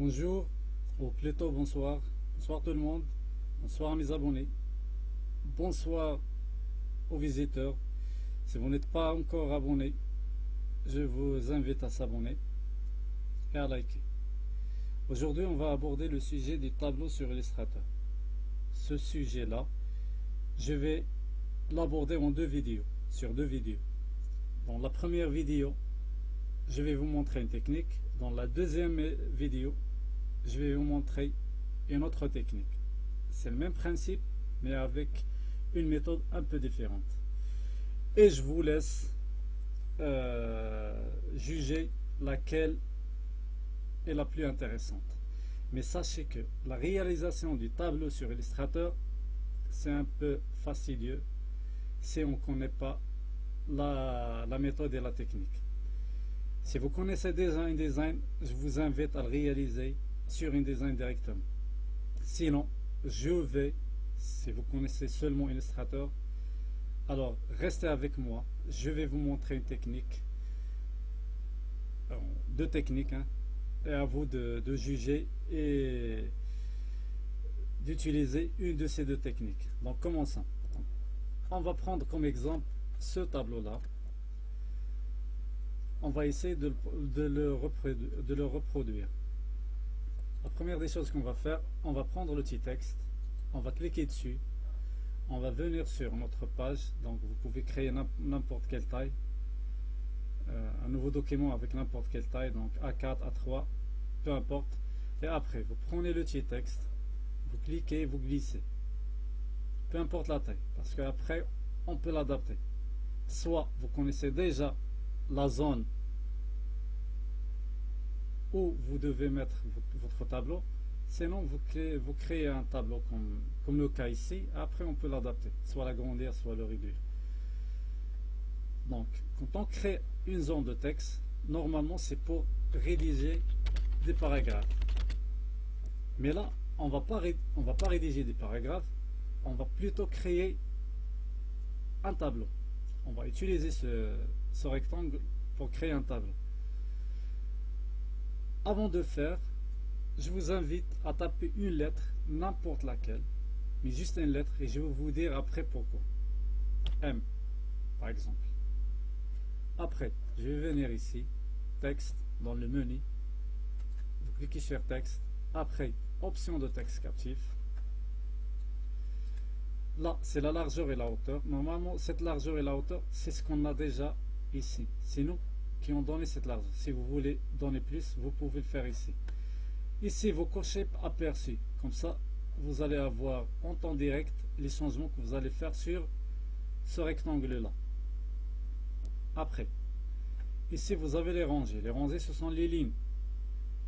Bonjour, ou plutôt bonsoir. Bonsoir tout le monde. Bonsoir mes abonnés. Bonsoir aux visiteurs. Si vous n'êtes pas encore abonné, je vous invite à s'abonner et à liker. Aujourd'hui, on va aborder le sujet du tableau sur Illustrator. Ce sujet-là, je vais l'aborder en sur deux vidéos. Dans la première vidéo, je vais vous montrer une technique. Dans la deuxième vidéo, je vais vous montrer une autre technique. C'est le même principe, mais avec une méthode un peu différente. Et je vous laisse juger laquelle est la plus intéressante. Mais sachez que la réalisation du tableau sur Illustrator, c'est un peu fastidieux si on ne connaît pas la méthode et la technique. Si vous connaissez déjà InDesign, je vous invite à le réaliser sur InDesign directement. Sinon, si vous connaissez seulement Illustrator, alors restez avec moi. Je vais vous montrer une technique, deux techniques, et à vous de juger et d'utiliser une de ces deux techniques. Donc commençons. On va prendre comme exemple ce tableau-là. On va essayer de le reproduire. La première des choses qu'on va faire, on va prendre le petit texte, on va cliquer dessus, on va venir sur notre page. Donc vous pouvez créer n'importe quelle taille, un nouveau document avec n'importe quelle taille, donc A4, A3, peu importe. Et après, vous prenez le petit texte, vous cliquez, vous glissez, peu importe la taille, parce qu'après, on peut l'adapter. Soit vous connaissez déjà la zone où vous devez mettre votre tableau, sinon vous créez un tableau comme le cas ici. Après on peut l'adapter, soit l'agrandir, soit le réduire. Donc quand on crée une zone de texte, normalement c'est pour rédiger des paragraphes, mais là on va pas rédiger des paragraphes, on va plutôt créer un tableau. On va utiliser ce rectangle pour créer un tableau. Avant de faire, je vous invite à taper une lettre, n'importe laquelle, mais juste une lettre, et je vais vous dire après pourquoi. M, par exemple. Après, je vais venir ici, texte, dans le menu, vous cliquez sur texte, après, option de texte captif. Là, c'est la largeur et la hauteur. Normalement, cette largeur et la hauteur, c'est ce qu'on a déjà ici. C'est nous qui ont donné cette largeur. Si vous voulez donner plus, vous pouvez le faire ici. Ici, vous cochez aperçu. Comme ça, vous allez avoir en temps direct les changements que vous allez faire sur ce rectangle-là. Après, ici, vous avez les rangées. Les rangées, ce sont les lignes.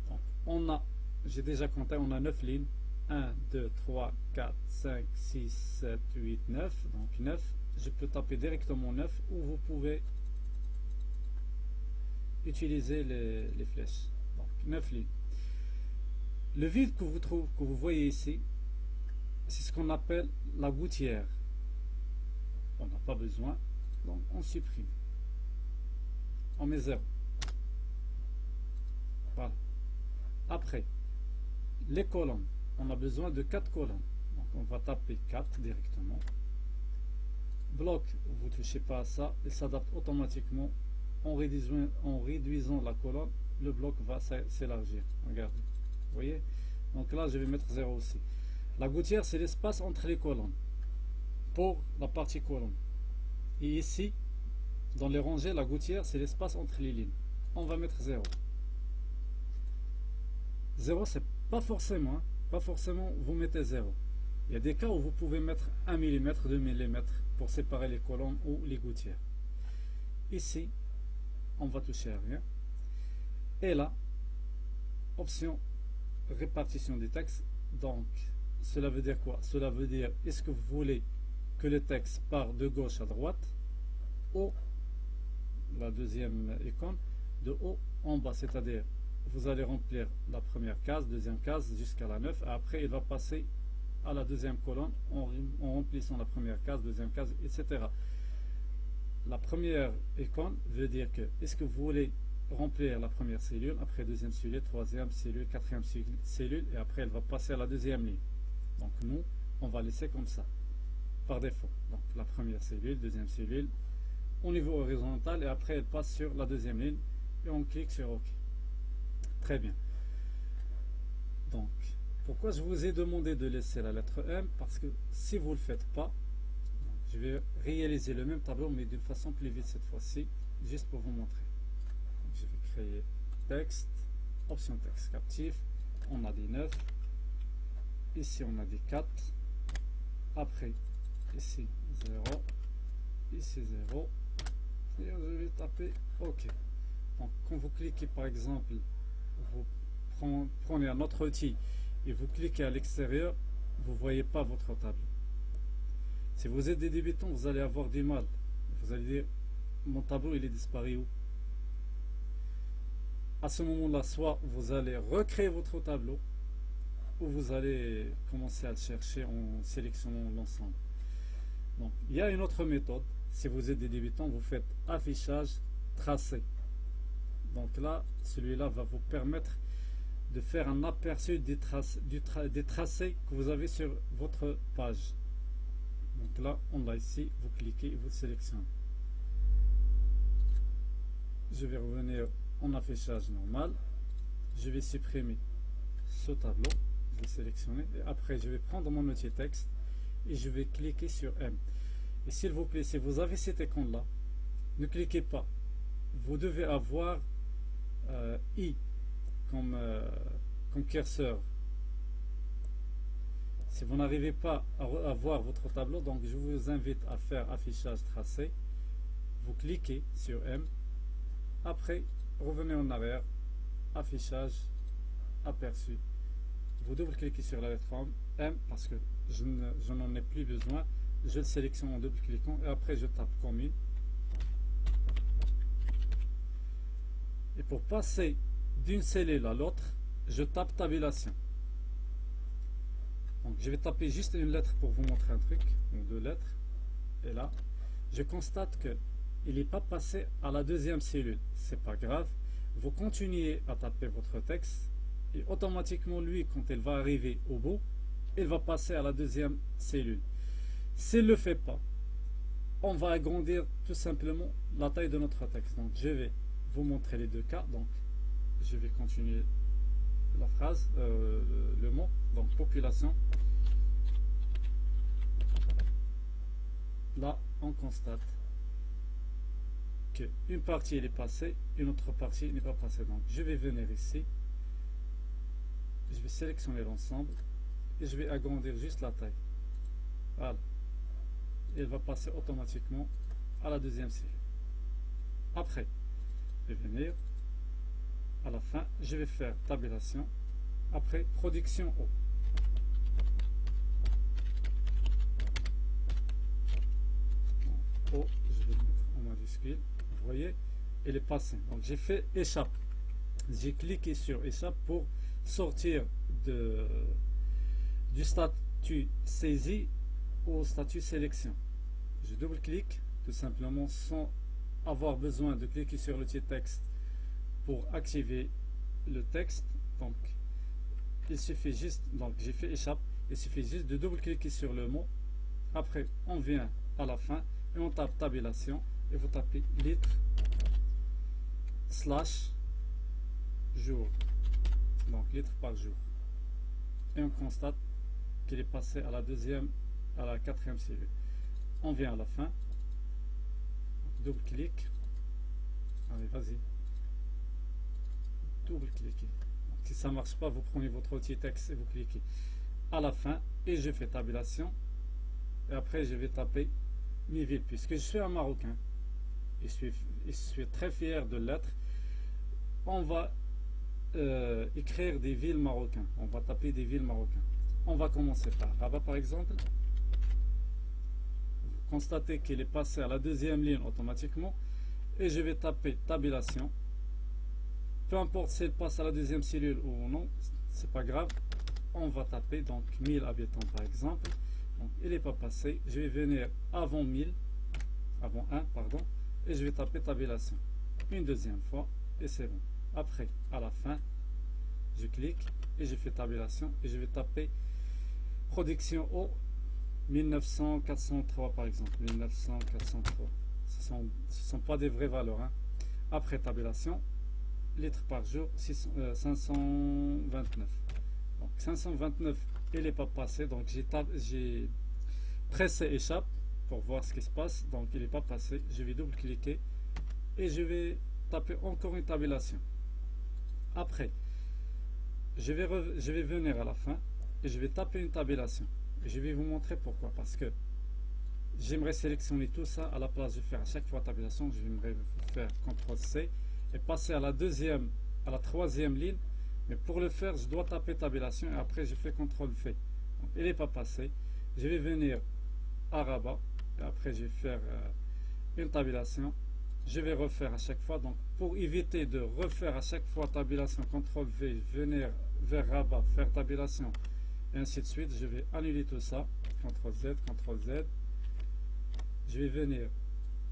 Donc, j'ai déjà compté, on a 9 lignes. 1, 2, 3, 4, 5, 6, 7, 8, 9. Donc 9. Je peux taper directement 9 ou vous pouvez utiliser les flèches. Donc 9 lignes. Le vide que vous voyez ici, c'est ce qu'on appelle la gouttière. On n'a pas besoin, donc on supprime. On met 0. Voilà. Après, les colonnes. On a besoin de 4 colonnes. Donc on va taper 4 directement. Bloc, vous ne touchez pas à ça, il s'adapte automatiquement. En réduisant la colonne, le bloc va s'élargir. Regardez. Vous voyez? Donc là, je vais mettre 0 aussi. La gouttière, c'est l'espace entre les colonnes. Pour la partie colonne. Et ici, dans les rangées, la gouttière, c'est l'espace entre les lignes. On va mettre 0. 0, c'est pas forcément. Pas forcément vous mettez 0. Il y a des cas où vous pouvez mettre 1 mm, 2 mm pour séparer les colonnes ou les gouttières. Ici, on va toucher à rien. Et là, option répartition des textes. Donc, cela veut dire quoi? Cela veut dire, est-ce que vous voulez que le texte part de gauche à droite ou la deuxième icône de haut en bas, c'est-à-dire vous allez remplir la première case, deuxième case jusqu'à la 9, et après il va passer à la deuxième colonne en remplissant la première case, deuxième case, etc. La première icône veut dire que est-ce que vous voulez remplir la première cellule, après deuxième cellule, troisième cellule, quatrième cellule, et après elle va passer à la deuxième ligne. Donc nous, on va laisser comme ça, par défaut. Donc la première cellule, deuxième cellule, au niveau horizontal, et après elle passe sur la deuxième ligne, et on clique sur OK. Très bien. Donc, pourquoi je vous ai demandé de laisser la lettre M? Parce que si vous ne le faites pas, je vais réaliser le même tableau, mais d'une façon plus vite cette fois-ci, juste pour vous montrer. Donc, je vais créer texte, option texte captif, on a dit 9, ici on a dit 4, après ici 0, ici 0, et je vais taper OK. Donc quand vous cliquez par exemple, vous prenez un autre outil et vous cliquez à l'extérieur, vous ne voyez pas votre tableau. Si vous êtes des débutants, vous allez avoir du mal. Vous allez dire, mon tableau il est disparu où? À ce moment-là, soit vous allez recréer votre tableau, ou vous allez commencer à le chercher en sélectionnant l'ensemble. Donc, il y a une autre méthode. Si vous êtes des débutants, vous faites affichage tracé. Donc là, celui-là va vous permettre de faire un aperçu des tracés que vous avez sur votre page. Donc là, on l'a ici, vous cliquez et vous sélectionnez. Je vais revenir en affichage normal. Je vais supprimer ce tableau. Je vais sélectionner. Et après, je vais prendre mon outil texte et je vais cliquer sur M. Et s'il vous plaît, si vous avez cet écran-là, ne cliquez pas. Vous devez avoir I comme curseur. Si vous n'arrivez pas à voir votre tableau, donc je vous invite à faire affichage tracé. Vous cliquez sur M. Après, revenez en arrière, affichage aperçu. Vous double-cliquez sur la lettre M parce que je n'en ai plus besoin. Je le sélectionne en double-cliquant et après je tape commune. Et pour passer d'une cellule à l'autre, je tape tabulation. Donc je vais taper juste une lettre pour vous montrer un truc, ou deux lettres. Et là, je constate que il n'est pas passé à la deuxième cellule. C'est pas grave. Vous continuez à taper votre texte et automatiquement lui, quand il va arriver au bout, il va passer à la deuxième cellule. S'il ne le fait pas, on va agrandir tout simplement la taille de notre texte. Donc je vais vous montrer les deux cas. Donc je vais continuer la phrase, le mot, donc population. Là, on constate qu'une partie elle est passée, une autre partie n'est pas passée. Donc je vais venir ici, je vais sélectionner l'ensemble et je vais agrandir juste la taille. Voilà. Elle va passer automatiquement à la deuxième cellule. Après, je vais venir à la fin, je vais faire tabulation. Après, production O. O, je vais le mettre en majuscule. Vous voyez, elle est passée. Donc j'ai fait échappe. J'ai cliqué sur échappe pour sortir du statut saisie au statut sélection. Je double-clique tout simplement sans avoir besoin de cliquer sur l'outil texte pour activer le texte. Donc il suffit juste, donc j'ai fait échappe, il suffit juste de double-cliquer sur le mot. Après on vient à la fin et on tape tabulation et vous tapez litre slash jour, donc litre par jour, et on constate qu'il est passé à la quatrième cellule. On vient à la fin, double-clic, allez vas-y, double-cliquez. Si ça ne marche pas, vous prenez votre outil texte et vous cliquez à la fin et je fais tabulation. Et après je vais taper mes villes, puisque je suis un Marocain et je suis très fier de l'être. On va écrire des villes marocaines. On va taper des villes marocaines. On va commencer par Rabat par exemple. Vous constatez qu'il est passé à la deuxième ligne automatiquement et je vais taper tabulation. Peu importe s'il passe à la deuxième cellule ou non, c'est pas grave. On va taper donc 1000 habitants par exemple. Donc il n'est pas passé. Je vais venir avant 1000, avant 1 pardon, et je vais taper tabulation une deuxième fois. et c'est bon. Après, à la fin, je clique et je fais tabulation et je vais taper production au 19403 par exemple. 19403. Ce ne sont pas des vraies valeurs. Hein. Après tabulation, litres par jour, 529. Donc 529, il n'est pas passé. Donc j'ai pressé échappe pour voir ce qui se passe. Donc il n'est pas passé. Je vais double-cliquer et je vais taper encore une tabulation. Après, je vais venir à la fin et je vais taper une tabulation. Et je vais vous montrer pourquoi. Parce que j'aimerais sélectionner tout ça à la place de faire à chaque fois tabulation. J'aimerais faire CTRL-C et passer à la troisième ligne. Mais pour le faire, je dois taper tabulation et après je fais CTRL-V. Donc il n'est pas passé. Je vais venir à rabat et après je vais faire une tabulation. Je vais refaire à chaque fois. Donc pour éviter de refaire à chaque fois tabulation, CTRL-V, venir vers rabat, faire tabulation et ainsi de suite, je vais annuler tout ça. CTRL-Z, CTRL-Z. Je vais venir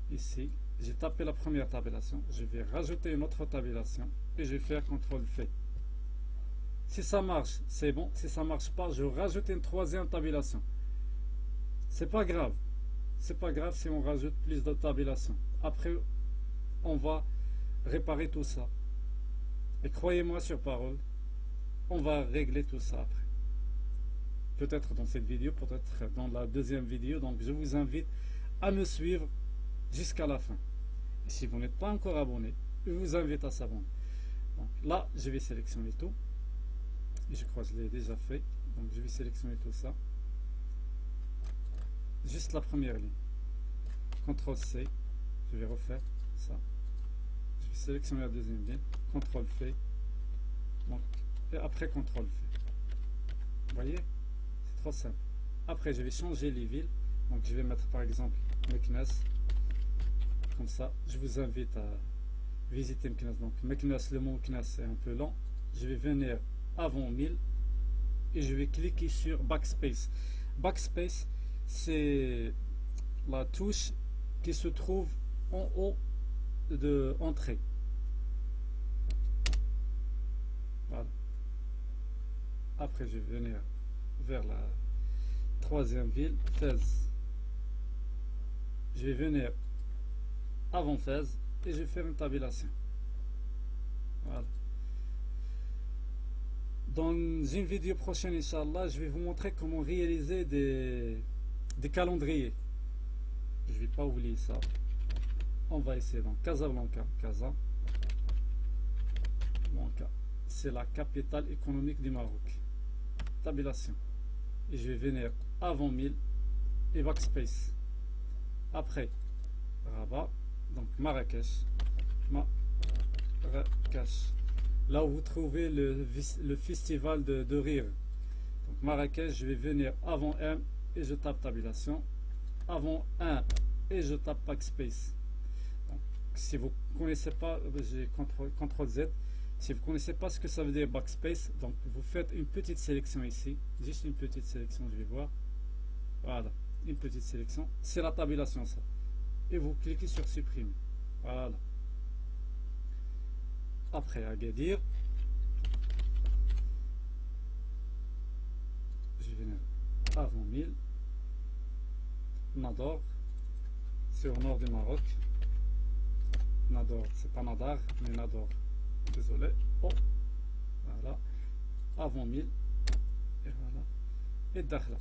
ici. J'ai tapé la première tabulation. Je vais rajouter une autre tabulation et je vais faire CTRL-V. Si ça marche, c'est bon. Si ça marche pas, je rajoute une troisième tabulation. C'est pas grave. C'est pas grave si on rajoute plus de tabulations. Après, on va réparer tout ça. Et croyez-moi sur parole, on va régler tout ça après. Peut-être dans cette vidéo, peut-être dans la deuxième vidéo. Donc je vous invite à me suivre jusqu'à la fin. Et si vous n'êtes pas encore abonné, je vous invite à s'abonner. Donc là, je vais sélectionner tout. Et je crois que je l'ai déjà fait. Donc je vais sélectionner tout ça. Juste la première ligne. CTRL-C. Je vais refaire ça. Je vais sélectionner la deuxième ligne. CTRL-V. Donc, et après CTRL-V. Vous voyez? C'est trop simple. Après, je vais changer les villes. Donc je vais mettre par exemple Meknes. Comme ça, je vous invite à visiter Meknes. Donc Meknes, le mot Meknes est un peu long. Je vais venir avant 1000 et je vais cliquer sur Backspace. Backspace, c'est la touche qui se trouve en haut de Entrée. Voilà. Après, je vais venir vers la troisième ville, Fès. Je vais venir avant Fès et je vais faire une tabulation. Voilà. Dans une vidéo prochaine, Inch'Allah, je vais vous montrer comment réaliser des calendriers. Je ne vais pas oublier ça. On va essayer dans Casablanca. Casablanca, c'est la capitale économique du Maroc. Tabulation. Et je vais venir avant 1000 et Backspace. Après, Rabat, donc Marrakech. Marrakech. Là où vous trouvez le festival de rire. Donc Marrakech, je vais venir avant M et je tape tabulation. Avant 1 et je tape Backspace. Donc, si vous ne connaissez pas, j'ai CTRL Z. Si vous ne connaissez pas ce que ça veut dire Backspace, donc vous faites une petite sélection ici. Juste une petite sélection, je vais voir. Voilà, une petite sélection. C'est la tabulation ça. Et vous cliquez sur supprimer. Voilà. Après Agadir, je vais venir avant 1000. Nador, c'est au nord du Maroc. Nador, c'est pas Nadar, mais Nador. Désolé. Oh, voilà. Avant 1000. Et voilà. Et Dakhla.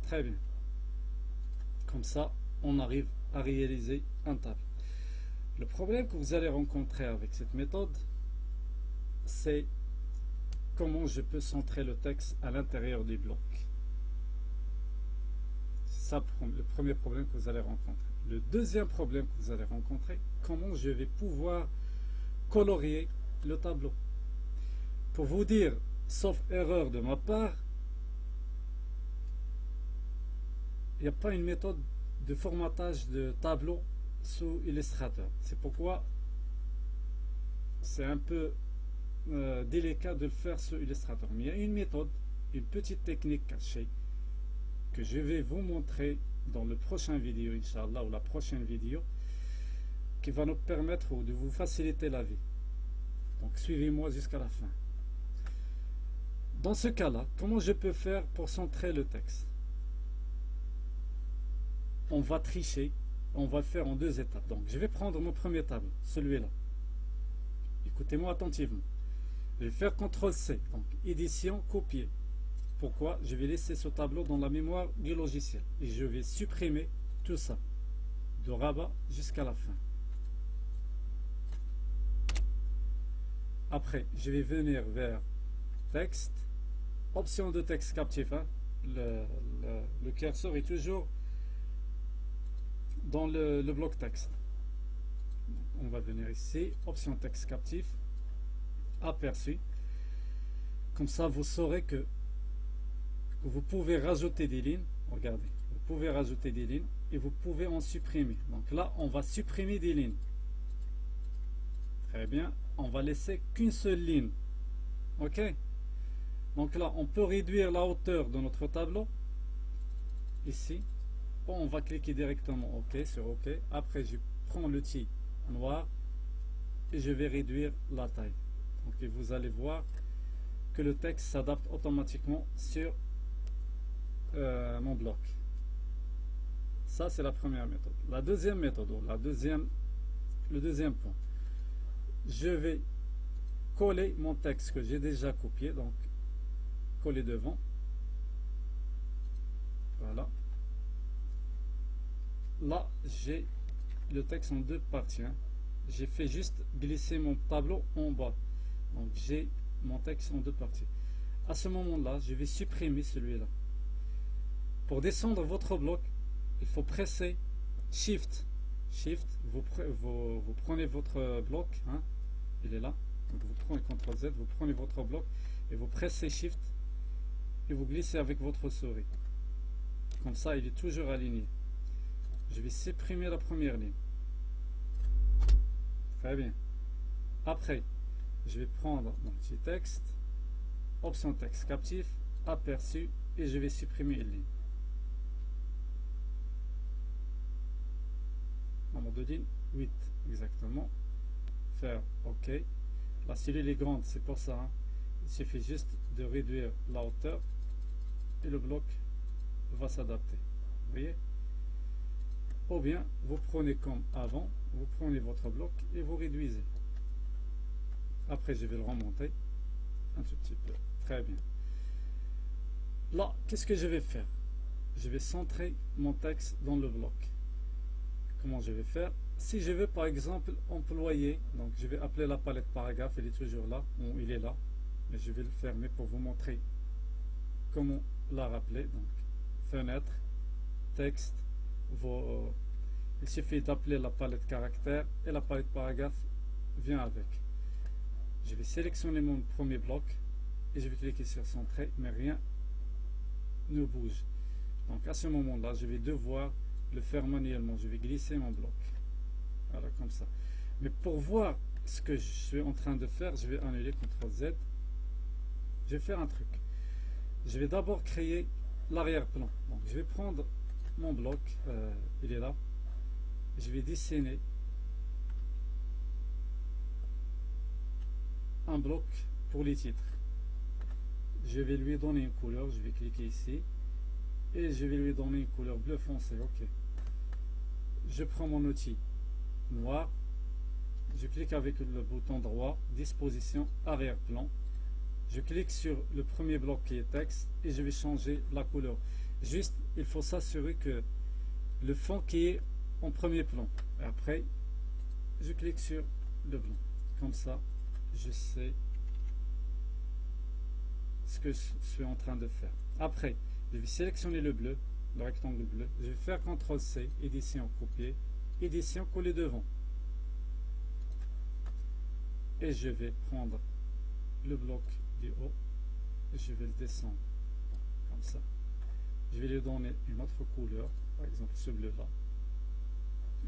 Très bien. Comme ça, on arrive à réaliser un tableau. Le problème que vous allez rencontrer avec cette méthode, c'est comment je peux centrer le texte à l'intérieur du bloc. C'est ça le premier problème que vous allez rencontrer. Le deuxième problème que vous allez rencontrer, comment je vais pouvoir colorier le tableau. Pour vous dire, sauf erreur de ma part, il n'y a pas une méthode de formatage de tableau sous Illustrator. C'est pourquoi c'est un peu délicat de le faire sous Illustrator. Mais il y a une méthode, une petite technique cachée que je vais vous montrer dans le prochain vidéo, Inch'Allah, ou la prochaine vidéo, qui va nous permettre de vous faciliter la vie. Donc suivez-moi jusqu'à la fin. Dans ce cas-là, comment je peux faire pour centrer le texte? On va tricher, on va le faire en 2 étapes. Donc je vais prendre mon premier tableau, celui-là. Écoutez-moi attentivement. Je vais faire CTRL-C, donc édition, copier. Pourquoi? Je vais laisser ce tableau dans la mémoire du logiciel. Et je vais supprimer tout ça, de rabat jusqu'à la fin. Après, je vais venir vers texte, option de texte captif. Hein. Le curseur est toujours dans le bloc texte. On va venir ici, option texte captif, aperçu. Comme ça, vous saurez que vous pouvez rajouter des lignes. Regardez, vous pouvez rajouter des lignes et vous pouvez en supprimer. Donc là, on va supprimer des lignes. Très bien, on va laisser qu'une seule ligne. Ok? Donc là, on peut réduire la hauteur de notre tableau. Ici. Bon, on va cliquer directement OK sur OK. Après, je prends l'outil noir et je vais réduire la taille. Donc, et vous allez voir que le texte s'adapte automatiquement sur mon bloc. Ça, c'est la première méthode. La deuxième méthode, le deuxième point. Je vais coller mon texte que j'ai déjà copié, donc coller devant. Voilà. Là, j'ai le texte en 2 parties. Hein. J'ai fait juste glisser mon tableau en bas. Donc j'ai mon texte en 2 parties. À ce moment-là, je vais supprimer celui-là. Pour descendre votre bloc, il faut presser Shift. Shift, vous prenez votre bloc, hein, il est là. Donc vous prenez CTRL-Z, vous prenez votre bloc et vous pressez Shift et vous glissez avec votre souris. Comme ça, il est toujours aligné. Je vais supprimer la première ligne. Très bien. Après, je vais prendre mon petit texte, option texte captif, aperçu, et je vais supprimer une ligne. Nombre de lignes, 8 exactement. Faire OK. La cellule est grande, c'est pour ça. Hein. Il suffit juste de réduire la hauteur et le bloc va s'adapter. Vous voyez? Ou bien, vous prenez comme avant, vous prenez votre bloc et vous réduisez. Après, je vais le remonter un tout petit peu. Très bien. Là, qu'est-ce que je vais faire? Je vais centrer mon texte dans le bloc. Comment je vais faire? Si je veux par exemple employer, donc je vais appeler la palette paragraphe, elle est toujours là, ou il est là, mais je vais le fermer pour vous montrer comment la rappeler. Donc, fenêtre, texte, il suffit d'appeler la palette caractère et la palette paragraphe vient avec. Je vais sélectionner mon premier bloc et je vais cliquer sur centrer, mais rien ne bouge. Donc à ce moment-là, je vais devoir le faire manuellement. Je vais glisser mon bloc. Voilà, comme ça. Mais pour voir ce que je suis en train de faire, je vais annuler CTRL-Z. Je vais faire un truc. Je vais d'abord créer l'arrière-plan. Donc je vais prendre mon bloc, il est là. Je vais dessiner un bloc pour les titres. Je vais lui donner une couleur. Je vais cliquer ici et je vais lui donner une couleur bleu foncé. Ok. Je prends mon outil noir, je clique avec le bouton droit, disposition, arrière-plan, je clique sur le premier bloc qui est texte et je vais changer la couleur. Juste, il faut s'assurer que le fond qui est en premier plan. Et après, je clique sur le blanc. Comme ça, je sais ce que je suis en train de faire. Après, je vais sélectionner le bleu, le rectangle bleu. Je vais faire CTRL-C, édition, copier, édition, coller devant. Et je vais prendre le bloc du haut et je vais le descendre comme ça. Je vais lui donner une autre couleur, par exemple ce bleu là.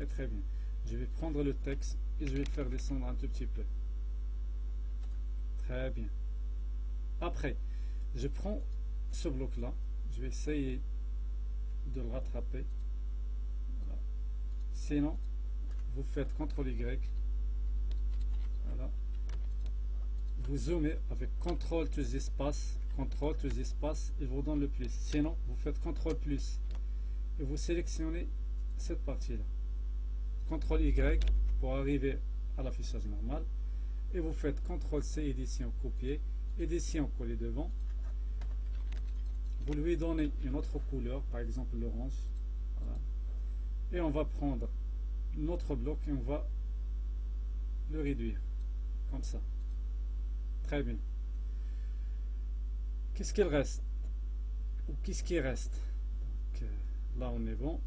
Et très bien. Je vais prendre le texte et je vais le faire descendre un tout petit peu. Très bien. Après, je prends ce bloc là, je vais essayer de le rattraper Sinon, vous faites CTRL Y. Voilà. Vous zoomez avec CTRL plus espace, CTRL plus espace, il vous donne le plus. Sinon, vous faites CTRL plus et vous sélectionnez cette partie-là. CTRL Y pour arriver à l'affichage normal. Et vous faites CTRL C, édition, copier, édition, coller devant. Vous lui donnez une autre couleur, par exemple l'orange. Voilà. Et on va prendre notre bloc et on va le réduire comme ça. Très bien. Qu'est-ce qu'il reste? Ou qu'est-ce qui reste? Donc, là on est bon.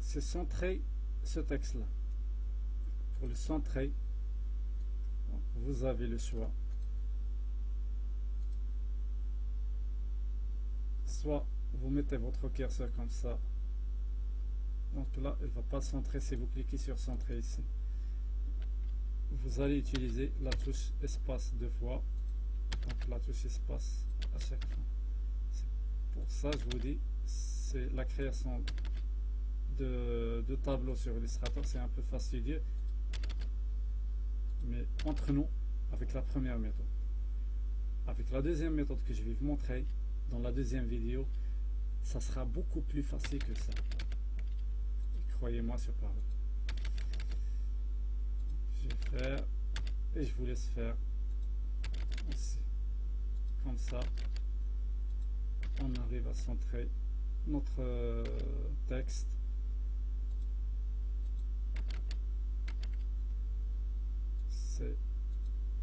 C'est centrer ce texte là. Pour le centrer, donc, vous avez le choix. Soit vous mettez votre curseur comme ça. Donc là, elle ne va pas centrer si vous cliquez sur centrer ici. Vous allez utiliser la touche espace deux fois. Donc la touche espace à chaque fois. Pour ça, je vous dis, c'est la création de tableaux sur Illustrator, c'est un peu fastidieux. Mais entre nous, avec la première méthode. Avec la deuxième méthode que je vais vous montrer dans la deuxième vidéo, ça sera beaucoup plus facile que ça. Croyez-moi sur parole. Je vais faire et je vous laisse faire aussi. Comme ça, on arrive à centrer notre texte. C'est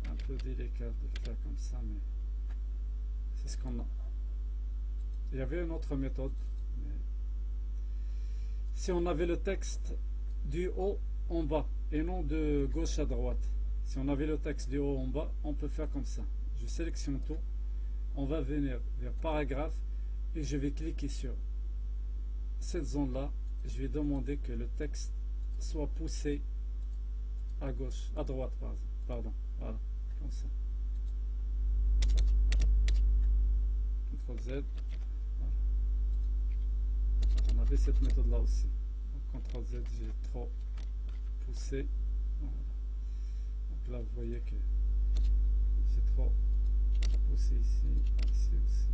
un peu délicat de faire comme ça, mais c'est ce qu'on a. Il y avait une autre méthode, mais si on avait le texte du haut en bas et non de gauche à droite, si on avait le texte du haut en bas, on peut faire comme ça. Je sélectionne tout, on va venir vers paragraphe et je vais cliquer sur cette zone là. Je vais demander que le texte soit poussé à gauche, à droite, pardon, voilà, comme ça. CTRL Z. Voilà. On avait cette méthode là aussi. CTRL Z, j'ai trop poussé. Voilà. Donc là, vous voyez que j'ai trop poussé ici, ici aussi.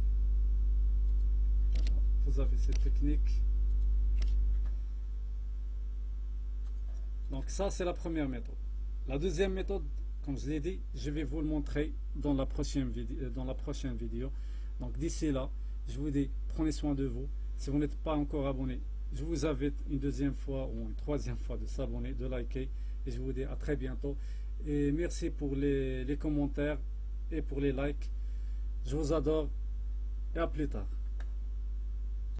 Voilà. Vous avez cette technique. Donc ça, c'est la première méthode. La deuxième méthode, comme je l'ai dit, je vais vous le montrer dans la prochaine vidéo. Donc d'ici là, je vous dis, prenez soin de vous. Si vous n'êtes pas encore abonné, je vous invite une deuxième fois ou une troisième fois de s'abonner, de liker. Et je vous dis à très bientôt. Et merci pour les commentaires et pour les likes. Je vous adore et à plus tard.